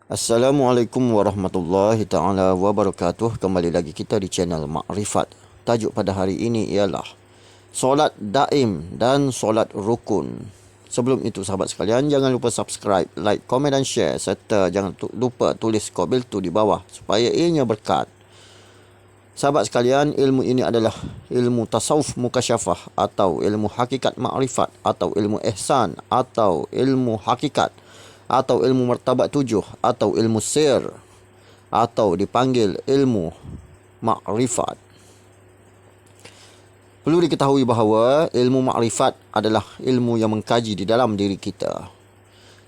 Assalamualaikum warahmatullahi ta'ala wabarakatuh. Kembali lagi kita di channel Makrifat. Tajuk pada hari ini ialah solat daim dan solat rukun. Sebelum itu sahabat sekalian, jangan lupa subscribe, like, komen dan share, serta jangan lupa tulis qabil tu di bawah supaya ianya berkat. Sahabat sekalian, ilmu ini adalah ilmu tasawuf mukasyafah atau ilmu hakikat makrifat atau ilmu ihsan atau ilmu hakikat atau ilmu martabat tujuh atau ilmu sir atau dipanggil ilmu makrifat. Perlu diketahui bahawa ilmu makrifat adalah ilmu yang mengkaji di dalam diri kita.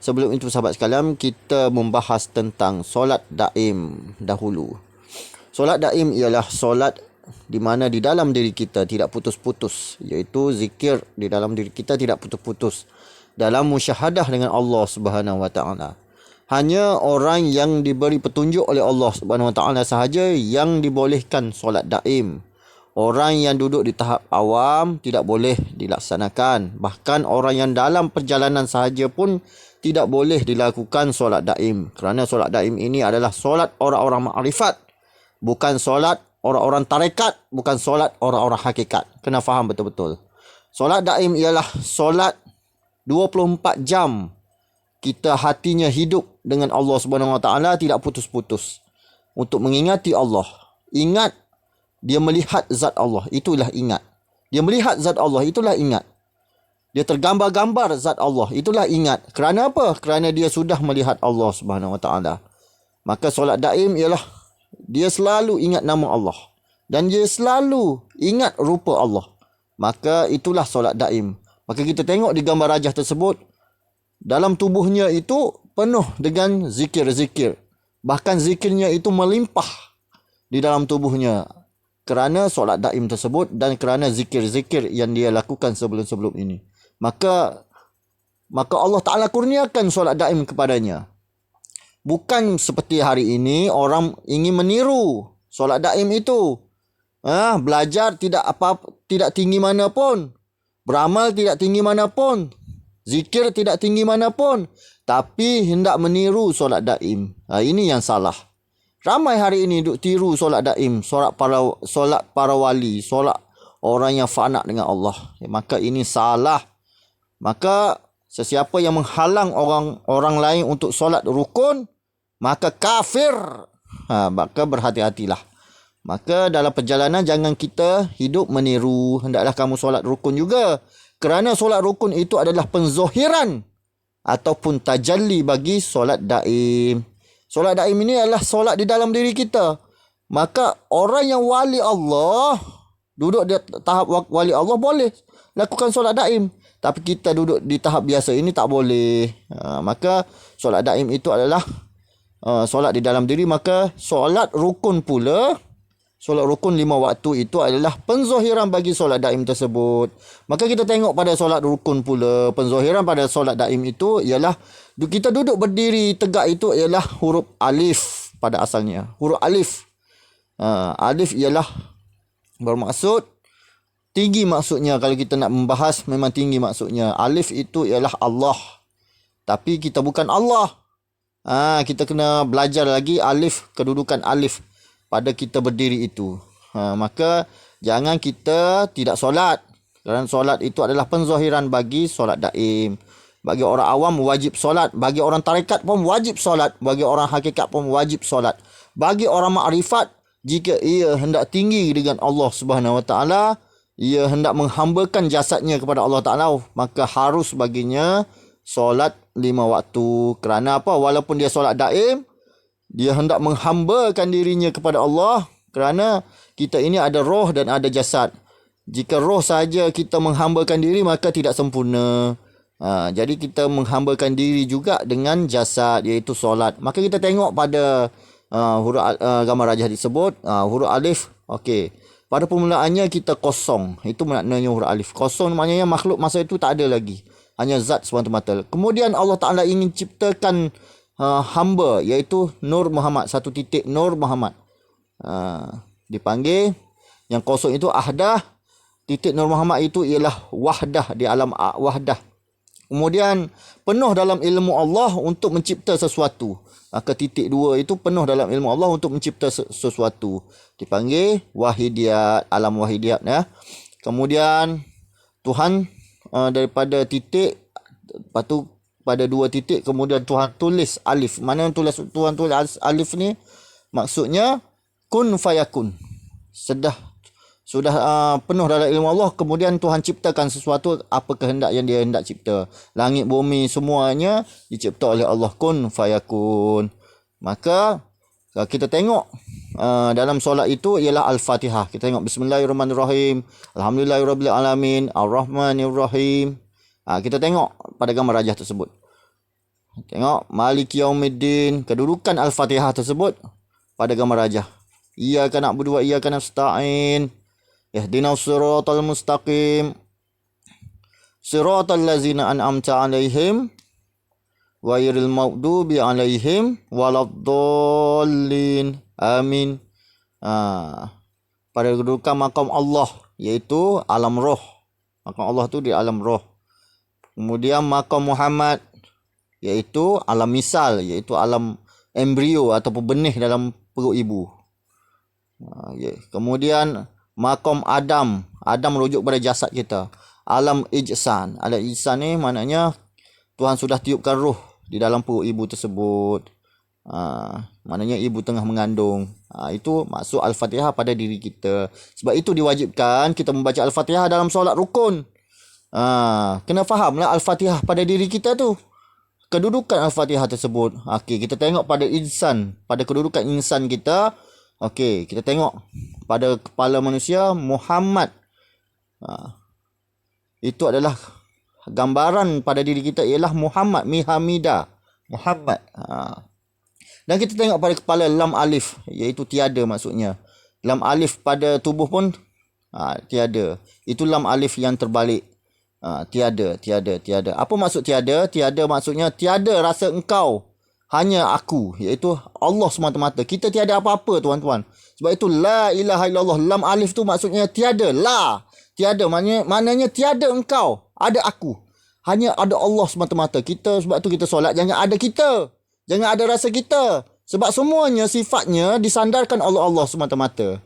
Sebelum itu sahabat sekalian, kita membahas tentang solat daim dahulu. Solat daim ialah solat di mana di dalam diri kita tidak putus-putus, iaitu zikir di dalam diri kita tidak putus-putus dalam musyahadah dengan Allah Subhanahu Wa Taala. Hanya orang yang diberi petunjuk oleh Allah Subhanahu Wa Taala sahaja yang dibolehkan solat daim. Orang yang duduk di tahap awam tidak boleh dilaksanakan. Bahkan orang yang dalam perjalanan sahaja pun tidak boleh dilakukan solat daim. Kerana solat daim ini adalah solat orang-orang makrifat, bukan solat orang-orang tarekat, bukan solat orang-orang hakikat. Kena faham betul-betul. Solat daim ialah solat 24 jam kita hatinya hidup dengan Allah Subhanahu Wa Taala, tidak putus-putus untuk mengingati Allah. Ingat dia melihat zat Allah, itulah ingat. Dia melihat zat Allah, itulah ingat. Dia tergambar-gambar zat Allah, itulah ingat. Kerana apa? Kerana dia sudah melihat Allah Subhanahu Wa Taala. Maka solat daim ialah dia selalu ingat nama Allah dan dia selalu ingat rupa Allah. Maka itulah solat daim. Maka kita tengok di gambar rajah tersebut, dalam tubuhnya itu penuh dengan zikir-zikir. Bahkan zikirnya itu melimpah di dalam tubuhnya kerana solat daim tersebut dan kerana zikir-zikir yang dia lakukan sebelum-sebelum ini. Maka Allah Ta'ala kurniakan solat daim kepadanya. Bukan seperti hari ini orang ingin meniru solat daim itu. Belajar tidak tinggi mana pun. Beramal tidak tinggi mana pun. Zikir tidak tinggi mana pun. Tapi hendak meniru solat daim. Ini yang salah. Ramai hari ini duk tiru solat daim. Solat para wali. Solat orang yang fana dengan Allah. Maka ini salah. Maka sesiapa yang menghalang orang lain untuk solat rukun, maka kafir. Maka berhati-hatilah. Maka dalam perjalanan jangan kita hidup meniru. Hendaklah kamu solat rukun juga. Kerana solat rukun itu adalah penzohiran ataupun tajalli bagi solat daim. Solat daim ini adalah solat di dalam diri kita. Maka orang yang wali Allah, duduk di tahap wali Allah, boleh lakukan solat daim. Tapi kita duduk di tahap biasa ini tak boleh. Maka solat daim itu adalah solat di dalam diri. Maka solat rukun pula, solat rukun 5 waktu itu adalah penzohiran bagi solat daim tersebut. Maka kita tengok pada solat rukun pula, penzohiran pada solat daim itu ialah kita duduk berdiri tegak itu ialah huruf alif pada asalnya. Huruf alif. Alif ialah bermaksud tinggi, maksudnya kalau kita nak membahas memang tinggi maksudnya. Alif itu ialah Allah. Tapi kita bukan Allah. Kita kena belajar lagi alif, kedudukan alif pada kita berdiri itu. Maka jangan kita tidak solat. Kerana solat itu adalah penzohiran bagi solat daim. Bagi orang awam wajib solat. Bagi orang tarekat pun wajib solat. Bagi orang hakikat pun wajib solat. Bagi orang makrifat, jika ia hendak tinggi dengan Allah Subhanahu Wa Taala, ia hendak menghambakan jasadnya kepada Allah Ta'ala, maka harus baginya solat 5 waktu. Kerana apa? Walaupun dia solat daim, dia hendak menghambakan dirinya kepada Allah. Kerana kita ini ada roh dan ada jasad. Jika roh saja kita menghambakan diri, maka tidak sempurna. Jadi kita menghambakan diri juga dengan jasad, iaitu solat. Maka kita tengok pada huruf gambar rajah disebut, huruf alif. Okey. Pada permulaannya kita kosong. Itu maknanya huruf alif. Kosong maknanya makhluk masa itu tak ada lagi. Hanya zat semata-mata. Kemudian Allah Ta'ala ingin ciptakan hamba, iaitu Nur Muhammad. Satu titik Nur Muhammad. Dipanggil. Yang kosong itu ahdah. Titik Nur Muhammad itu ialah wahdah di alam wahdah. Kemudian penuh dalam ilmu Allah untuk mencipta sesuatu. Maka titik 2 itu penuh dalam ilmu Allah untuk mencipta sesuatu. Dipanggil wahidiyat, alam wahidiyat ya. Kemudian Tuhan daripada titik, lepas tu pada 2 titik kemudian Tuhan tulis alif. Mana yang Tuhan tulis alif ni? Maksudnya kun fayakun. Sudah penuh dalam ilmu Allah, kemudian Tuhan ciptakan sesuatu apa kehendak yang dia hendak cipta. Langit, bumi, semuanya dicipta oleh Allah, kun fayakun. Maka kita tengok dalam solat itu ialah Al-Fatihah. Kita tengok Bismillahirrahmanirrahim, Alhamdulillahirrabbilalamin, Ar-Rahmanirrahim. Kita tengok pada gambar rajah tersebut. Tengok Maliki Yaumiddin, kedudukan Al-Fatihah tersebut pada gambar rajah. Iyyaka na'budu wa iyyaka nasta'in. Ihdinas siratal mustaqim. Siratal ladzina an'amta 'alaihim ghairil maghdubi 'alaihim waladdallin. Amin. Pada kedudukan maqam Allah, iaitu alam roh. Maqam Allah tu di alam roh. Kemudian maqam Muhammad, iaitu alam misal, iaitu alam embrio ataupun benih dalam perut ibu. Kemudian maqam Adam. Adam merujuk pada jasad kita. Alam Ihsan. Alam Ihsan ni maknanya Tuhan sudah tiupkan roh di dalam perut ibu tersebut. Maknanya ibu tengah mengandung. Itu maksud Al-Fatihah pada diri kita. Sebab itu diwajibkan kita membaca Al-Fatihah dalam solat rukun. Kena fahamlah Al-Fatihah pada diri kita tu. Kedudukan Al-Fatihah tersebut. Okey, kita tengok pada insan, pada kedudukan insan kita. Okey, kita tengok pada kepala manusia Muhammad. Itu adalah gambaran pada diri kita ialah Muhammad, Mihamida, Muhammad. Dan kita tengok pada kepala lam alif, iaitu tiada maksudnya. Lam alif pada tubuh pun tiada. Itu lam alif yang terbalik. Tiada. Apa maksud tiada? Tiada maksudnya tiada rasa engkau, hanya aku, iaitu Allah semata-mata. Kita tiada apa-apa, tuan-tuan. Sebab itu la ilaha illallah, lam alif tu maksudnya tiada. La, tiada maknanya tiada engkau, ada aku. Hanya ada Allah semata-mata. Kita, sebab tu kita solat jangan ada kita. Jangan ada rasa kita. Sebab semuanya sifatnya disandarkan oleh Allah semata-mata.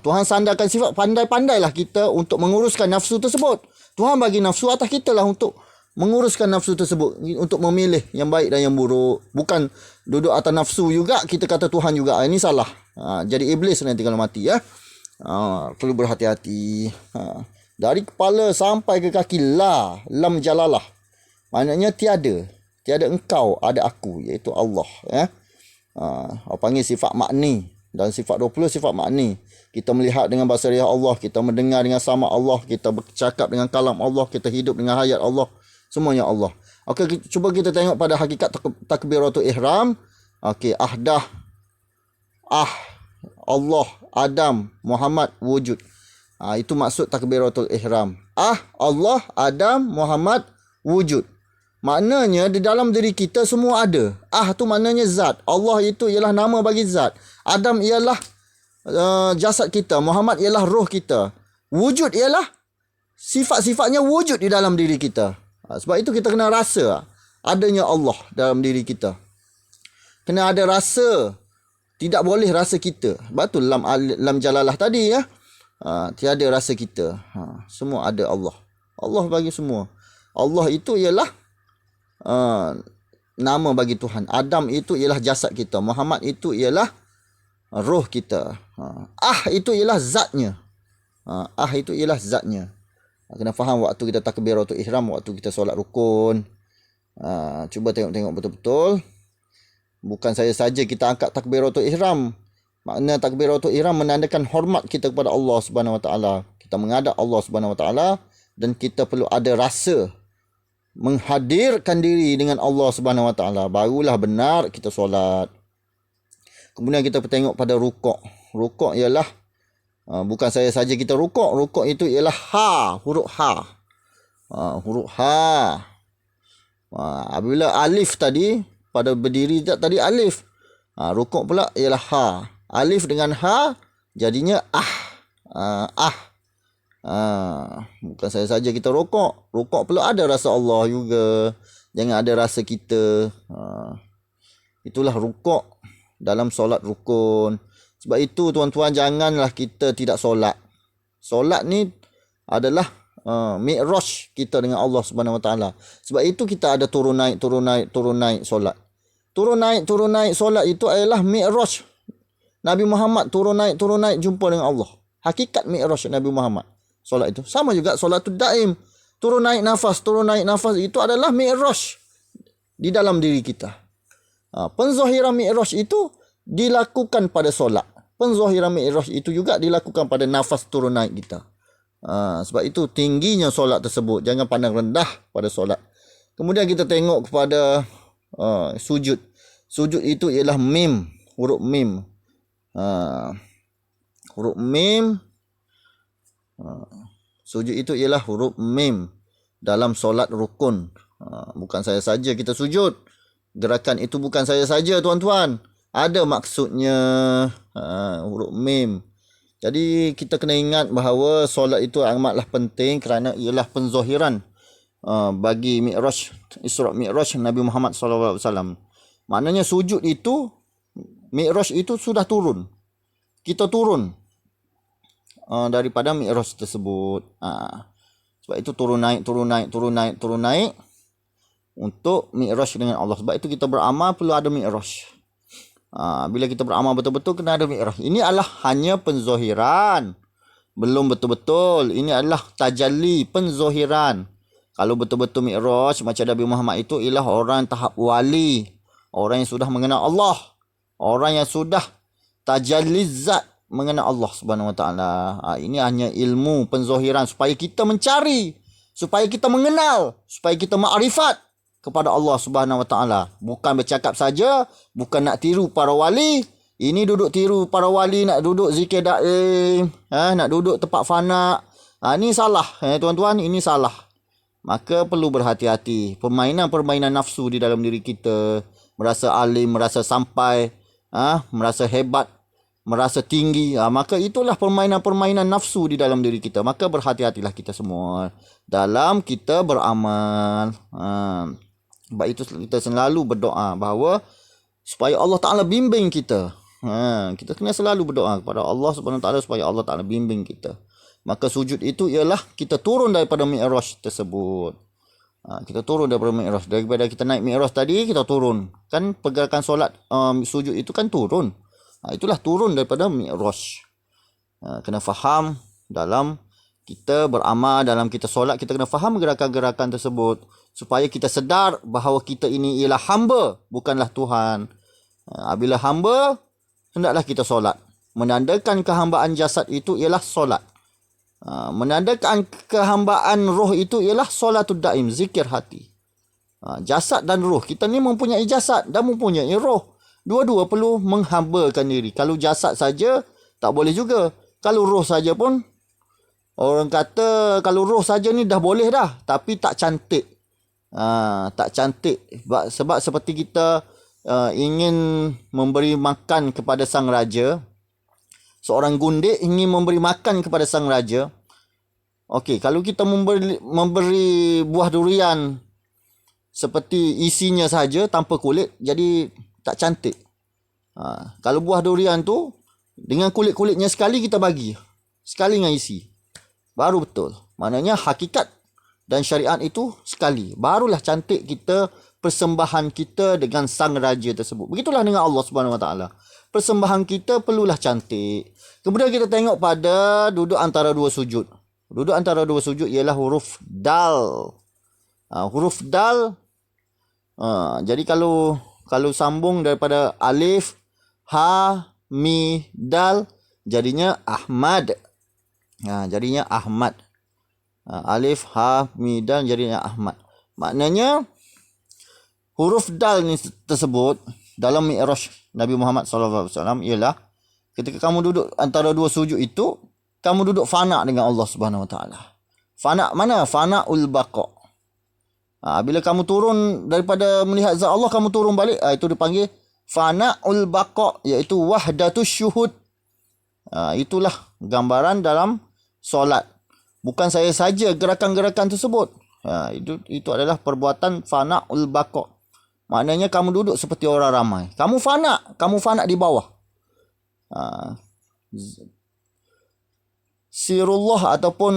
Tuhan sandarkan sifat, pandai-pandailah kita untuk menguruskan nafsu tersebut. Tuhan bagi nafsu atas kita lah untuk menguruskan nafsu tersebut, untuk memilih yang baik dan yang buruk. Bukan duduk atas nafsu juga kita kata Tuhan juga. Ini salah. Jadi iblis nanti kalau mati ya. Perlu berhati-hati. Dari kepala sampai ke kaki lam jalalah. Maknanya tiada engkau, ada aku, iaitu Allah ya. Panggil sifat makni. Dan sifat 20 sifat makni. Kita melihat dengan basariah Allah, kita mendengar dengan sama Allah, kita bercakap dengan kalam Allah, kita hidup dengan hayat Allah. Semuanya Allah. Okey, cuba kita tengok pada hakikat takbiratul ihram. Okey, ahdah, Allah, Adam, Muhammad, wujud. Itu maksud takbiratul ihram. Allah, Adam, Muhammad, wujud. Maknanya di dalam diri kita semua ada. Tu maknanya zat. Allah itu ialah nama bagi zat. Adam ialah jasad kita. Muhammad ialah roh kita. Wujud ialah sifat-sifatnya wujud di dalam diri kita. Sebab itu kita kena rasa adanya Allah dalam diri kita. Kena ada rasa. Tidak boleh rasa kita. Sebab tu lam jalalah tadi ya. Tiada rasa kita. Semua ada Allah. Allah bagi semua. Allah itu ialah nama bagi Tuhan. Adam itu ialah jasad kita. Muhammad itu ialah roh kita. Itu ialah zatnya. Itu ialah zatnya. Kena faham waktu kita takbiratul ihram, waktu kita solat rukun. Cuba tengok-tengok betul-betul. Bukan saya saja kita angkat takbiratul ihram. Makna takbiratul ihram menandakan hormat kita kepada Allah Subhanahu Wa Taala. Kita menghadap Allah Subhanahu Wa Taala dan kita perlu ada rasa menghadirkan diri dengan Allah Subhanahu Wa Taala. Barulah benar kita solat. Kemudian kita tengok pada rukuk. Rukuk ialah bukan saya saja kita rukuk. Rukuk itu ialah huruf H. Huruf H. Apabila alif tadi pada berdiri tadi alif. Rukuk pula ialah H. Alif dengan H jadinya Bukan saya saja kita rokok. Rokok perlu ada rasa Allah juga. Jangan ada rasa kita. Itulah rukuk dalam solat rukun. Sebab itu tuan-tuan, janganlah kita tidak solat. Solat ni adalah mi'raj kita dengan Allah Subhanahu Wa Taala. Sebab itu kita ada turun naik solat. Turun naik solat itu adalah mi'raj. Nabi Muhammad turun naik jumpa dengan Allah. Hakikat mi'raj Nabi Muhammad. Solat itu sama juga solatul daim. Turun naik nafas itu adalah mi'raj di dalam diri kita. Penzahiran mi'raj itu dilakukan pada solat. Penzahiran mi'raj itu juga dilakukan pada nafas turun naik kita. Sebab itu tingginya solat tersebut. Jangan pandang rendah pada solat. Kemudian kita tengok kepada sujud. Sujud itu ialah mim, huruf mim. Huruf mim. Sujud itu ialah huruf mim dalam solat rukun. Bukan saya saja kita sujud. Gerakan itu bukan saya saja, tuan-tuan. Ada maksudnya, huruf mim. Jadi kita kena ingat bahawa solat itu amatlah penting kerana ialah penzahiran bagi mi'raj, Isra' Mi'raj Nabi Muhammad SAW. Maknanya sujud itu, mi'raj itu sudah turun. Kita turun daripada mi'raj tersebut. Sebab itu turun naik untuk mi'raj dengan Allah. Sebab itu kita beramal perlu ada mi'raj. Bila kita beramal betul-betul kena ada mi'raj. Ini adalah hanya penzahiran, belum betul-betul. Ini adalah tajalli, penzahiran. Kalau betul-betul mi'raj macam Nabi Muhammad itu ialah orang tahap wali, orang yang sudah mengenal Allah, orang yang sudah tajalli zat, mengenal Allah Subhanahu Wa Taala. Ini hanya ilmu penzahiran supaya kita mencari, supaya kita mengenal, supaya kita makrifat kepada Allah Subhanahu Wa Taala. Bukan bercakap saja, bukan nak tiru para wali. Ini duduk tiru para wali, nak duduk zikir daim, nak duduk tempat fana. Ini salah, tuan-tuan, ini salah. Maka perlu berhati-hati. Permainan nafsu di dalam diri kita, merasa alim, merasa sampai, merasa hebat, merasa tinggi. Maka itulah permainan nafsu di dalam diri kita. Maka berhati-hatilah kita semua dalam kita beramal. Sebab itu kita selalu berdoa bahawa supaya Allah Ta'ala bimbing kita. Kita kena selalu berdoa kepada Allah Subhanahu Wa Taala supaya Allah Ta'ala bimbing kita. Maka sujud itu ialah kita turun daripada mi'raj tersebut. Kita turun daripada mi'raj. Daripada kita naik mi'raj tadi, kita turun. Kan pergerakan solat sujud itu kan turun. Itulah turun daripada mi'raj. Kena faham dalam kita beramal, dalam kita solat, kita kena faham gerakan-gerakan tersebut. Supaya kita sedar bahawa kita ini ialah hamba, bukanlah Tuhan. Bila hamba, hendaklah kita solat. Menandakan kehambaan jasad itu ialah solat. Menandakan kehambaan roh itu ialah solatul daim, zikir hati. Jasad dan roh, kita ni mempunyai jasad dan mempunyai roh. Dua-dua perlu menghambakan diri. Kalau jasad saja tak boleh juga. Kalau roh saja pun, orang kata kalau roh saja ni dah boleh dah, tapi tak cantik. Tak cantik. Sebab seperti kita ingin memberi makan kepada sang raja. Seorang gundik ingin memberi makan kepada sang raja. Okey, kalau kita memberi buah durian seperti isinya saja tanpa kulit, jadi tak cantik. Kalau buah durian tu dengan kulit-kulitnya sekali kita bagi, sekali dengan isi, baru betul. Maknanya hakikat dan syariat itu sekali, barulah cantik kita, persembahan kita dengan sang raja tersebut. Begitulah dengan Allah Subhanahu Wa Taala. Persembahan kita perlulah cantik. Kemudian kita tengok pada duduk antara dua sujud. Duduk antara dua sujud ialah huruf dal. Huruf dal. Jadi kalau sambung daripada alif, ha, mi, dal, jadinya Ahmad. Jadinya Ahmad. Alif, ha, mi, dal, jadinya Ahmad. Maknanya huruf dal ni tersebut dalam mi'raj Nabi Muhammad SAW ialah ketika kamu duduk antara dua sujud itu, kamu duduk fana dengan Allah Subhanahu Wa Taala. Fana mana? Fana'ul baqa. Bila kamu turun daripada melihat zat Allah, kamu turun balik, itu dipanggil fana'ul baqa, iaitu wahdatus syuhud. Itulah gambaran dalam solat. Bukan saya saja gerakan-gerakan tersebut. Itu adalah perbuatan fana'ul baqa. Maknanya kamu duduk seperti orang ramai. Kamu fana di bawah. Sirullah ataupun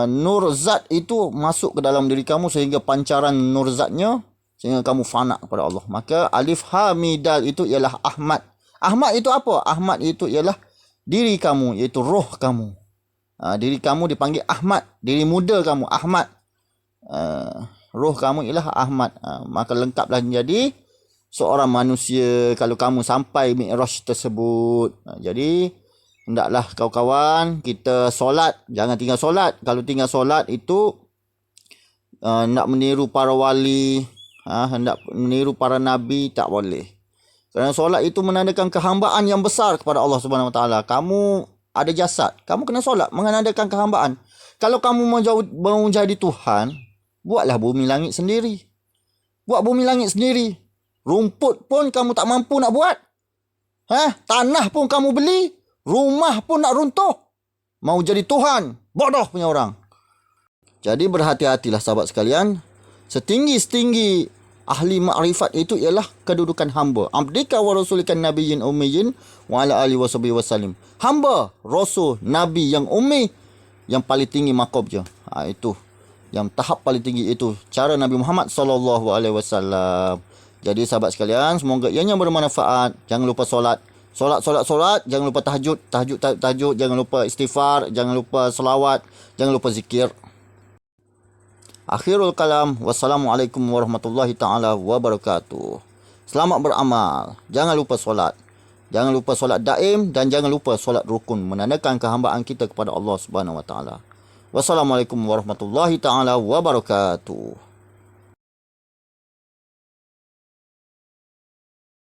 nur zat itu masuk ke dalam diri kamu sehingga pancaran nur zatnya sehingga kamu fana kepada Allah. Maka alif ha mi dal itu ialah Ahmad. Ahmad itu apa? Ahmad itu ialah diri kamu, iaitu roh kamu. Diri kamu dipanggil Ahmad, diri muda kamu Ahmad. Roh kamu ialah Ahmad. Maka lengkaplah menjadi seorang manusia kalau kamu sampai mi'raj tersebut. Jadi hendaklah kawan-kawan kita solat, jangan tinggal solat. Kalau tinggal solat itu nak meniru para wali, hendak meniru para nabi, tak boleh. Kerana solat itu menandakan kehambaan yang besar kepada Allah Subhanahu Wa Taala. Kamu ada jasad, kamu kena solat menandakan kehambaan. Kalau kamu mau jadi Tuhan, buatlah bumi langit sendiri. Buat bumi langit sendiri. Rumput pun kamu tak mampu nak buat. Tanah pun kamu beli. Rumah pun nak runtuh. Mau jadi Tuhan. Bodoh punya orang. Jadi berhati-hatilah sahabat sekalian. Setinggi-setinggi ahli makrifat itu ialah kedudukan hamba. Abdika wa rasulikan nabiyyin ummiyin wa ala alihi wasallam. Hamba, rasul, nabi yang ummi. Yang paling tinggi maqamnya. Itu. Yang tahap paling tinggi itu. Cara Nabi Muhammad SAW. Jadi sahabat sekalian, semoga ianya bermanfaat. Jangan lupa solat. Solat. Jangan lupa tahajud. Tahajud. Jangan lupa istighfar. Jangan lupa selawat. Jangan lupa zikir. Akhirul kalam. Wassalamualaikum warahmatullahi ta'ala wabarakatuh. Selamat beramal. Jangan lupa solat. Jangan lupa solat daim. Dan jangan lupa solat rukun. Menandakan kehambaan kita kepada Allah Subhanahu Wa Ta'ala. Wassalamualaikum warahmatullahi ta'ala wabarakatuh.